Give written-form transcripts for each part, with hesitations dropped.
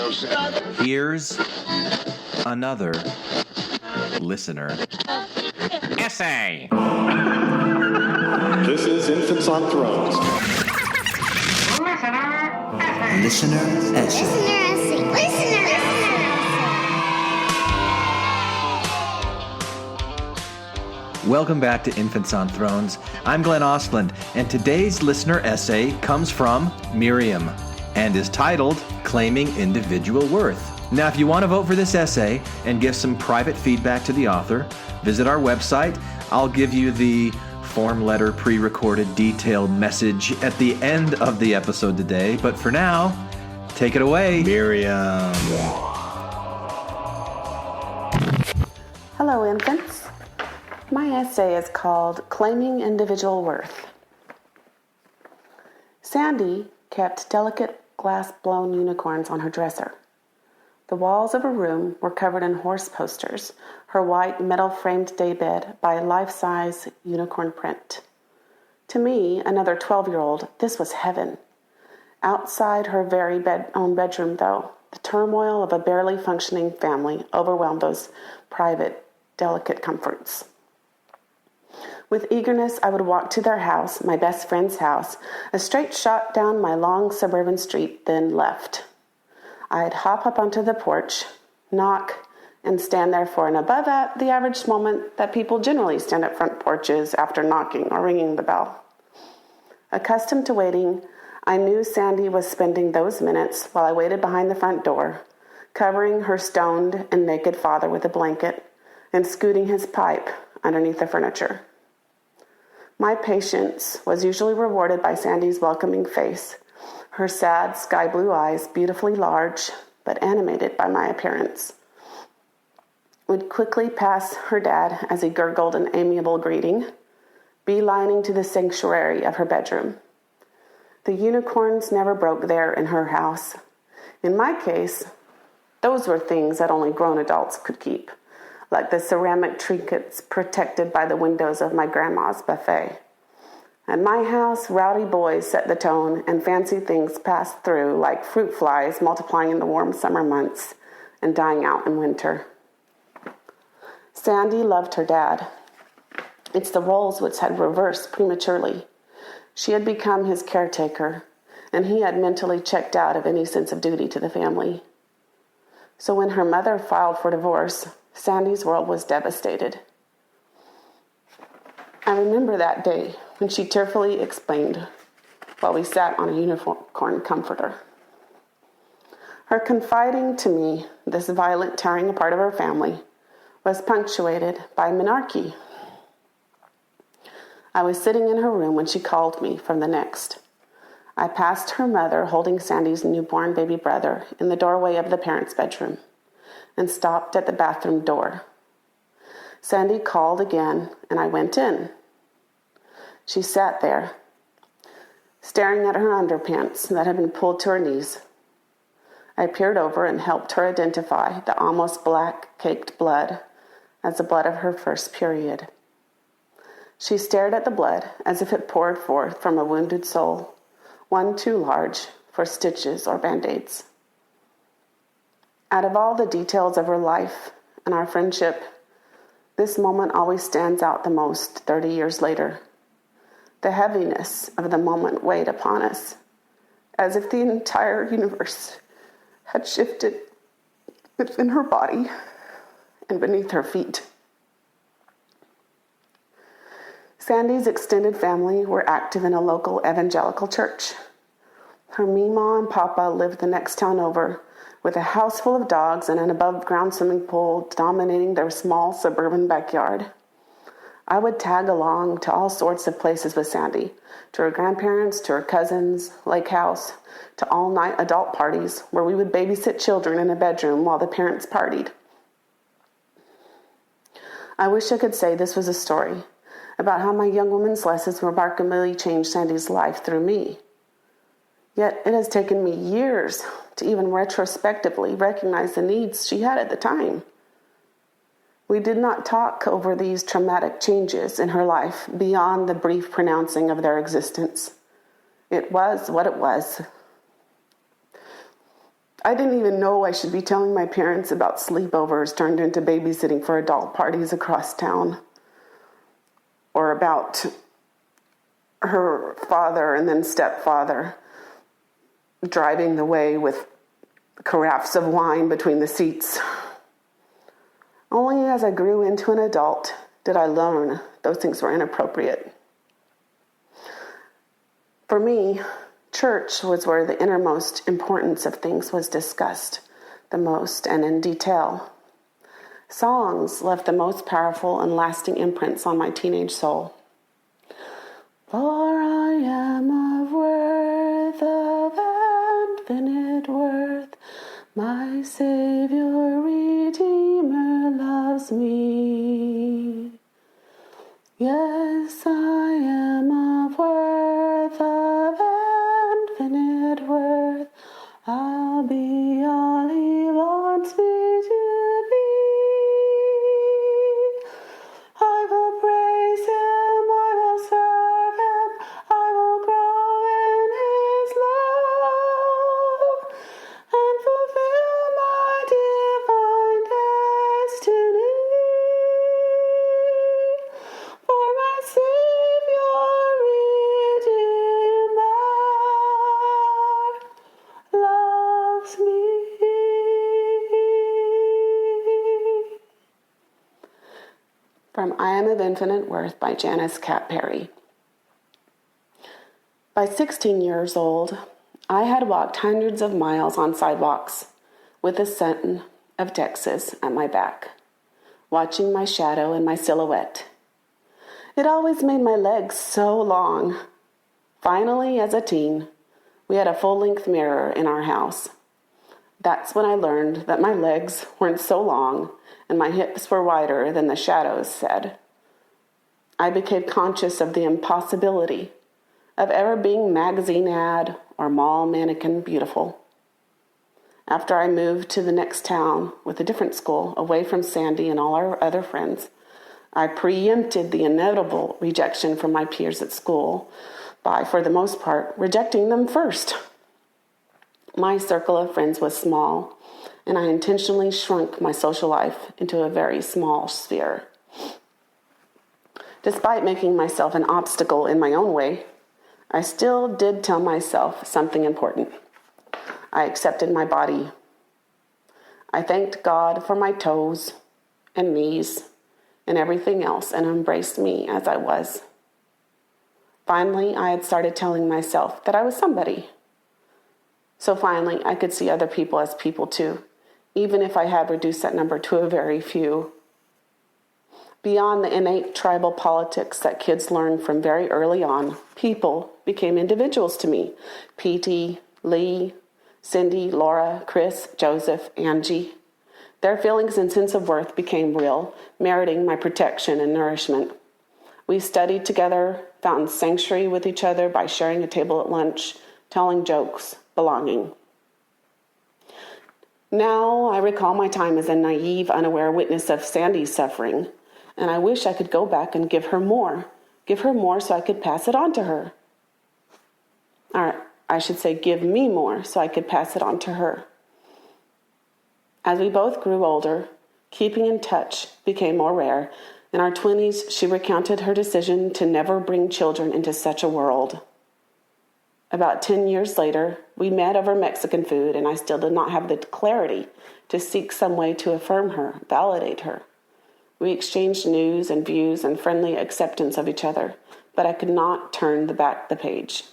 Here's another listener essay. This is Infants on Thrones. Listener essay. Welcome back to Infants on Thrones. I'm Glenn Ostland, and today's listener essay comes from Miriam and is titled Claiming Individual Worth. Now, if you want to vote for this essay and give some private feedback to the author, visit our website. I'll give you the form letter pre-recorded detailed message at the end of the episode today. But for now, take it away, Miriam. Hello, infants. My essay is called Claiming Individual Worth. Sandy kept delicate glass-blown unicorns on her dresser. The walls of her room were covered in horse posters, her white metal-framed daybed by life-size unicorn print. To me, another 12-year-old, this was heaven. Outside her very own bedroom, though, the turmoil of a barely functioning family overwhelmed those private, delicate comforts. With eagerness, I would walk to their house, my best friend's house, a straight shot down my long suburban street, then left. I'd hop up onto the porch, knock, and stand there for an above the average moment that people generally stand at front porches after knocking or ringing the bell. Accustomed to waiting, I knew Sandy was spending those minutes while I waited behind the front door, covering her stoned and naked father with a blanket and scooting his pipe underneath the furniture. My patience was usually rewarded by Sandy's welcoming face, her sad sky blue eyes beautifully large but animated by my appearance. Would quickly pass her dad as he gurgled an amiable greeting, beelining to the sanctuary of her bedroom. The unicorns never broke there in her house. In my case, those were things that only grown adults could keep, like the ceramic trinkets protected by the windows of my grandma's buffet. At my house, rowdy boys set the tone, and fancy things passed through like fruit flies multiplying in the warm summer months and dying out in winter. Sandy loved her dad. It's the roles which had reversed prematurely. She had become his caretaker, and he had mentally checked out of any sense of duty to the family. So when her mother filed for divorce, Sandy's world was devastated. I remember that day when she tearfully explained while we sat on a unicorn comforter. Her confiding to me this violent tearing apart of her family was punctuated by menarche. I was sitting in her room when she called me from the next. I passed her mother holding Sandy's newborn baby brother in the doorway of the parents' bedroom and stopped at the bathroom door. Sandy called again, and I went in. She sat there, staring at her underpants that had been pulled to her knees. I peered over and helped her identify the almost black caked blood as the blood of her first period. She stared at the blood as if it poured forth from a wounded soul, one too large for stitches or band-aids. Out of all the details of her life and our friendship, this moment always stands out the most 30 years later. The heaviness of the moment weighed upon us, as if the entire universe had shifted within her body and beneath her feet. Sandy's extended family were active in a local evangelical church. Her Meemaw and Papa lived the next town over, with a house full of dogs and an above-ground swimming pool dominating their small suburban backyard. I would tag along to all sorts of places with Sandy, to her grandparents, to her cousins, lake house, to all-night adult parties where we would babysit children in a bedroom while the parents partied. I wish I could say this was a story about how my young woman's lessons remarkably changed Sandy's life through me. Yet it has taken me years to even retrospectively recognize the needs she had at the time. We did not talk over these traumatic changes in her life beyond the brief pronouncing of their existence. It was what it was. I didn't even know I should be telling my parents about sleepovers turned into babysitting for adult parties across town, or about her father and then stepfather driving the way with carafes of wine between the seats. Only as I grew into an adult did I learn those things were inappropriate. For me, church was where the innermost importance of things was discussed the most and in detail. Songs left the most powerful and lasting imprints on my teenage soul. For I am of worth, of infinite worth, my Savior Redeemer loves me. Yes, I am of worth, of infinite worth, I'll be all He wants me to be. I will praise Him, I will serve Him, I will grow in His love, and fulfill my divine destiny. For my Savior Redeemer loves me. From I Am of Infinite Worth by Janice Cat Perry. By 16 years old, I had walked hundreds of miles on sidewalks with the sun of Texas at my back, watching my shadow and my silhouette. It always made my legs so long. Finally, as a teen, we had a full-length mirror in our house. That's when I learned that my legs weren't so long and my hips were wider than the shadows said. I became conscious of the impossibility of ever being magazine ad or mall mannequin beautiful. After I moved to the next town with a different school, away from Sandy and all our other friends, I preempted the inevitable rejection from my peers at school by, for the most part, rejecting them first. My circle of friends was small, and I intentionally shrunk my social life into a very small sphere. Despite making myself an obstacle in my own way, I still did tell myself something important. I accepted my body. I thanked God for my toes and knees and everything else and embraced me as I was. Finally, I had started telling myself that I was somebody. So finally, I could see other people as people too, even if I had reduced that number to a very few. Beyond the innate tribal politics that kids learn from very early on, people became individuals to me. P.T., Lee, Cindy, Laura, Chris, Joseph, Angie. Their feelings and sense of worth became real, meriting my protection and nourishment. We studied together, found sanctuary with each other by sharing a table at lunch, telling jokes, belonging. Now I recall my time as a naive, unaware witness of Sandy's suffering, and I wish I could go back and give her more so I could pass it on to her. Or I should say, give me more so I could pass it on to her. As we both grew older, keeping in touch became more rare. In our 20s, she recounted her decision to never bring children into such a world. About 10 years later, we met over Mexican food, and I still did not have the clarity to seek some way to affirm her, validate her. We exchanged news and views and friendly acceptance of each other, but I could not turn the page.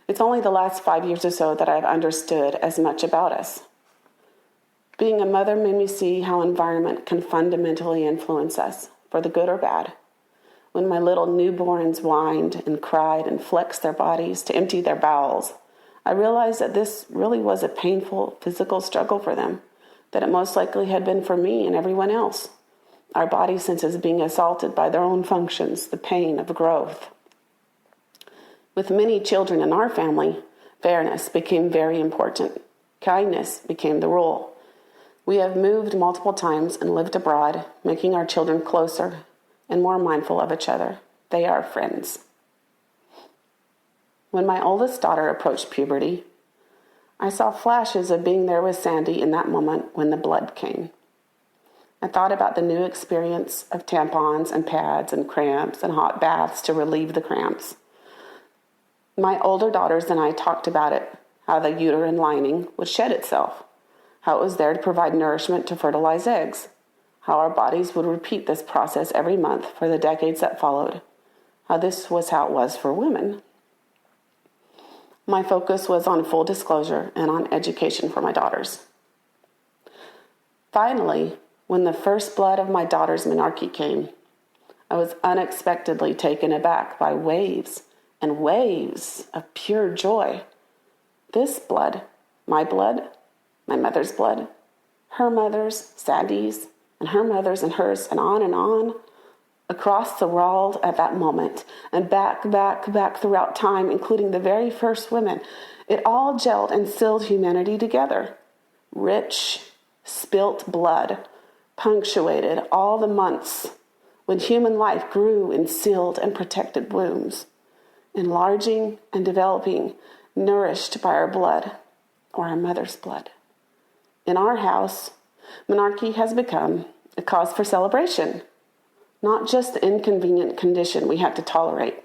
It's only the last 5 years or so that I've understood as much about us. Being a mother made me see how environment can fundamentally influence us, for the good or bad. When my little newborns whined and cried and flexed their bodies to empty their bowels, I realized that this really was a painful physical struggle for them, that it most likely had been for me and everyone else. Our body senses being assaulted by their own functions, the pain of growth. With many children in our family, fairness became very important. Kindness became the rule. We have moved multiple times and lived abroad, making our children closer and more mindful of each other. They are friends. When my oldest daughter approached puberty, I saw flashes of being there with Sandy in that moment when the blood came. I thought about the new experience of tampons and pads and cramps and hot baths to relieve the cramps. My older daughters and I talked about it, how the uterine lining would shed itself, how it was there to provide nourishment to fertilize eggs, how our bodies would repeat this process every month for the decades that followed, how this was how it was for women. My focus was on full disclosure and on education for my daughters. Finally, when the first blood of my daughter's menarche came, I was unexpectedly taken aback by waves and waves of pure joy. This blood, my mother's blood, her mother's, Sandy's, and her mother's and hers, and on, across the world at that moment, and back throughout time, including the very first women, it all gelled and sealed humanity together. Rich, spilt blood punctuated all the months when human life grew in sealed and protected wombs, enlarging and developing, nourished by our blood, or our mother's blood. In our house, menarche has become a cause for celebration, not just the inconvenient condition we have to tolerate.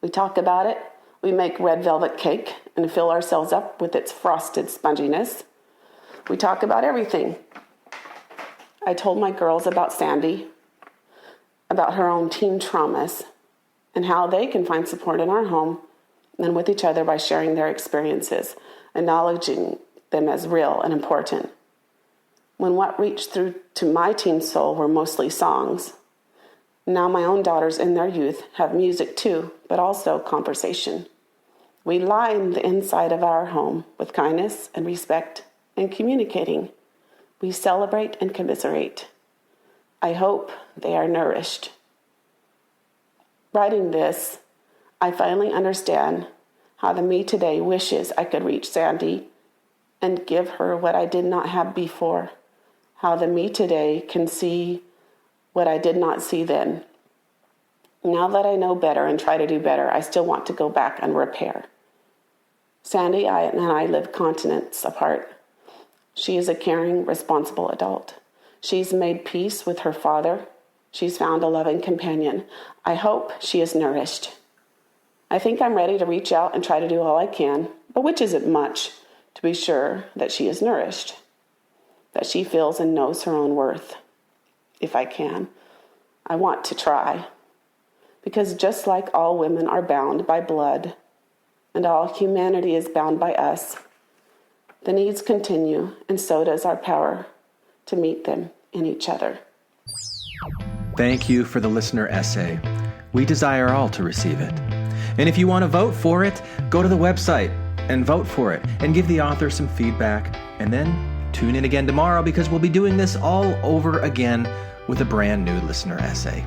We talk about it, we make red velvet cake and fill ourselves up with its frosted sponginess. We talk about everything. I told my girls about Sandy, about her own teen traumas, and how they can find support in our home and with each other by sharing their experiences, acknowledging them as real and important. When what reached through to my teen soul were mostly songs, now my own daughters in their youth have music too, but also conversation. We line the inside of our home with kindness and respect and communicating. We celebrate and commiserate. I hope they are nourished. Writing this, I finally understand how the me today wishes I could reach Sandy and give her what I did not have before. How the me today can see what I did not see then. Now that I know better and try to do better, I still want to go back and repair. Sandy and I live continents apart. She is a caring, responsible adult. She's made peace with her father. She's found a loving companion. I hope she is nourished. I think I'm ready to reach out and try to do all I can, but which isn't much, to be sure that she is nourished, that she feels and knows her own worth. If I can, I want to try, because just like all women are bound by blood, and all humanity is bound by us, the needs continue, and so does our power to meet them in each other. Thank you for the listener essay. We desire all to receive it. And if you want to vote for it, go to the website and vote for it and give the author some feedback. And then tune in again tomorrow because we'll be doing this all over again with a brand new listener essay.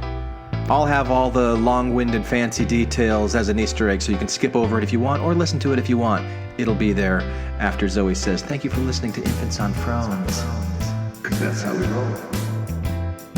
I'll have all the long-winded fancy details as an Easter egg so you can skip over it if you want or listen to it if you want. It'll be there after Zoe says, "Thank you for listening to Infants on Thrones." Because that's how we roll.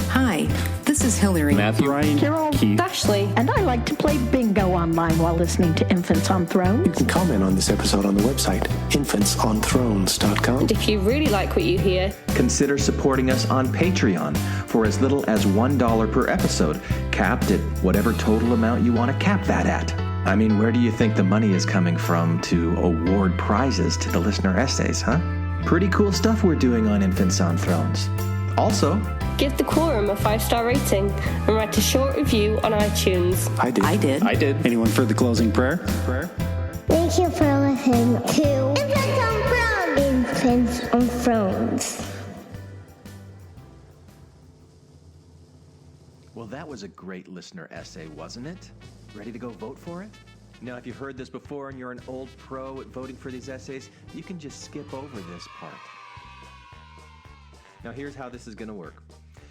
Hi, this is Hillary. Matthew, Ryan, Carol, Keith, Ashley, and I like to play bingo online while listening to Infants on You Thrones. can comment on this episode on the website, infantsonthrones.com. And if you really like what you hear, Consider supporting us on Patreon for as little as $1 per episode, capped at whatever total amount you want to cap that at. I mean, where do you think the money is coming from to award prizes to the listener essays, huh? Pretty cool stuff we're doing on Infants on Thrones. Also, give the Quorum a 5-star rating and write a short review on iTunes. I did. Anyone for the closing prayer? Thank you for listening to Infants on Thrones. Infants on Thrones. well, that was a great listener essay, wasn't it? Ready to go vote for it? Now, if you've heard this before and you're an old pro at voting for these essays, you can just skip over this part. Now, here's how this is going to work.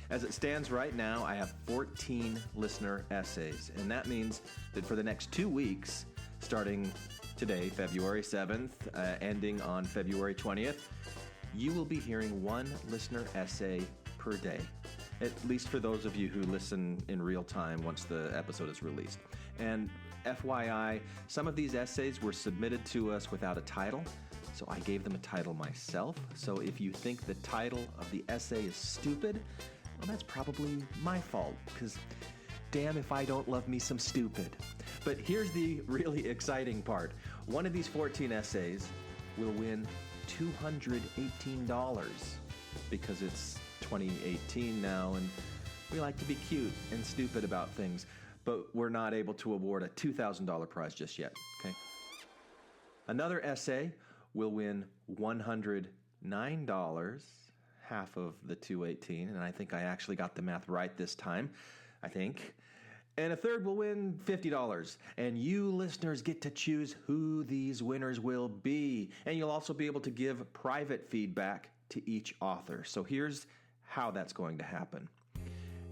As it stands right now, I have 14 listener essays, and that means that for the next 2 weeks, starting today, February 7th, ending on February 20th, you will be hearing one listener essay per day, at least for those of you who listen in real time once the episode is released. And FYI, some of these essays were submitted to us without a title, so I gave them a title myself. So if you think the title of the essay is stupid, well, that's probably my fault, because damn if I don't love me some stupid. But here's the really exciting part. One of these 14 essays will win $218 because it's 2018 now, and we like to be cute and stupid about things, but we're not able to award a $2,000 prize just yet, okay? Another essay will win $109, half of the 218, and I think I actually got the math right this time, I think. And a third will win $50, and you listeners get to choose who these winners will be, and you'll also be able to give private feedback to each author. So here's how that's going to happen.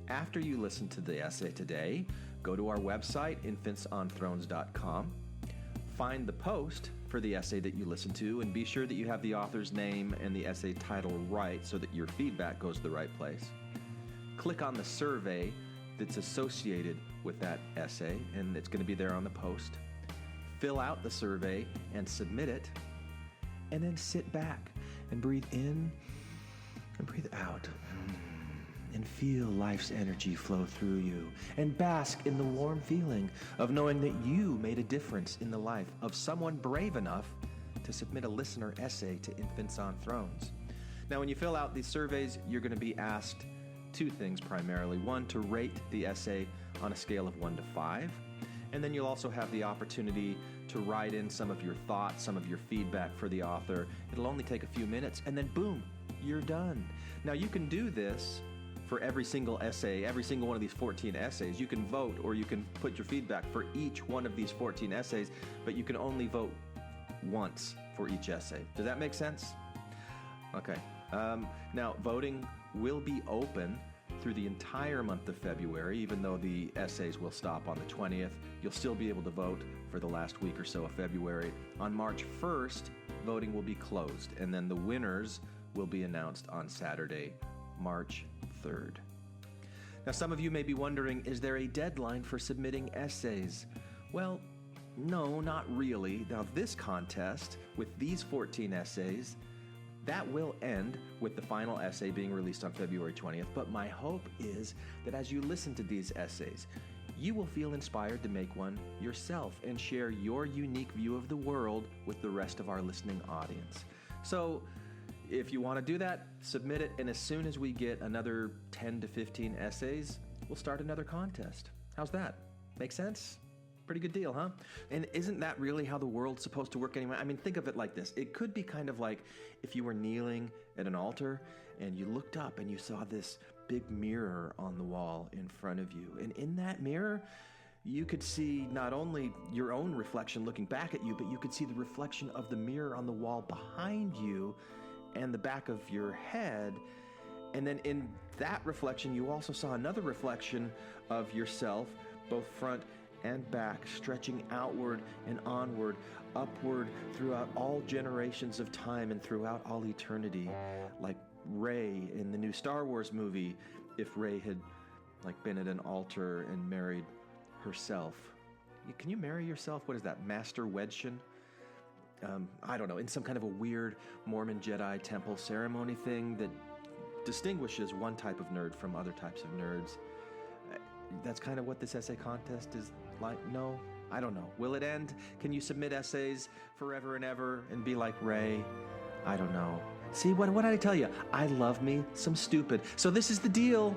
After you listen to the essay today, go to our website, infantsonthrones.com, find the post for the essay that you listen to, and be sure that you have the author's name and the essay title right so that your feedback goes to the right place. Click on the survey that's associated with that essay, and it's going to be there on the post. Fill out the survey and submit it, and then sit back and breathe in and breathe out. And feel life's energy flow through you, and bask in the warm feeling of knowing that you made a difference in the life of someone brave enough to submit a listener essay to Infants on Thrones. Now, when you fill out these surveys, you're going to be asked two things primarily. One, to rate the essay on a scale of 1 to 5, and then you'll also have the opportunity to write in some of your thoughts, some of your feedback for the author. It'll only take a few minutes, and then boom, you're done. Now, you can do this for every single essay, every single one of these 14 essays. You can vote, or you can put your feedback for each one of these 14 essays, but you can only vote once for each essay. Does that make sense? Okay. Now, voting will be open through the entire month of February. Even though the essays will stop on the 20th, you'll still be able to vote for the last week or so of February. On March 1st, voting will be closed, and then the winners will be announced on Saturday, March 3rd. Now, some of you may be wondering, is there a deadline for submitting essays? Well, no, not really. Now, this contest with these 14 essays, that will end with the final essay being released on February 20th, but my hope is that as you listen to these essays, you will feel inspired to make one yourself and share your unique view of the world with the rest of our listening audience. So, if you want to do that, submit it, and as soon as we get another 10 to 15 essays, we'll start another contest. How's that? Make sense? Pretty good deal, huh? And isn't that really how the world's supposed to work anyway? I mean, think of it like this. It could be kind of like if you were kneeling at an altar and you looked up and you saw this big mirror on the wall in front of you. And in that mirror, you could see not only your own reflection looking back at you, but you could see the reflection of the mirror on the wall behind you and the back of your head. And then in that reflection, you also saw another reflection of yourself, both front and back, stretching outward and onward, upward throughout all generations of time and throughout all eternity. Like Rey in the new Star Wars movie, if Rey had been at an altar and married herself. Can you marry yourself? What is that, Master Wedshin? I don't know, in some kind of a weird Mormon Jedi temple ceremony thing that distinguishes one type of nerd from other types of nerds. That's kind of what this essay contest is like. No, I don't know. Will it end? Can you submit essays forever and ever and be like Rey? I don't know. See, what did I tell you? I love me some stupid. So this is the deal.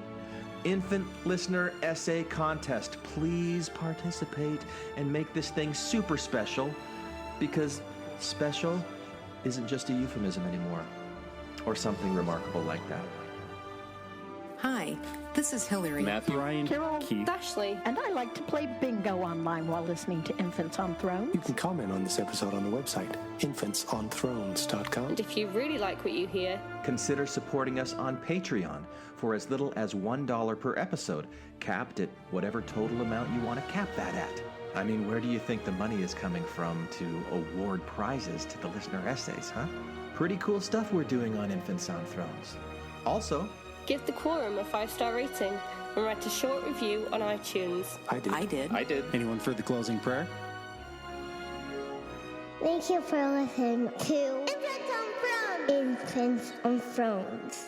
Infant Listener Essay Contest. Please participate and make this thing super special, because special isn't just a euphemism anymore, or something remarkable like that. Hi, this is Hillary. Matthew, Ryan, Carol, Keith, Ashley. And I like to play bingo online while listening to Infants on Thrones. You can comment on this episode on the website, infantsonthrones.com. And if you really like what you hear, Consider supporting us on Patreon for as little as $1 per episode, capped at whatever total amount you want to cap that at. I mean, where do you think the money is coming from to award prizes to the listener essays, huh? Pretty cool stuff we're doing on Infants on Thrones. Also, give the Quorum a 5-star rating and write a short review on iTunes. I did. I did. Anyone for the closing prayer? Thank you for listening to Infants on Thrones.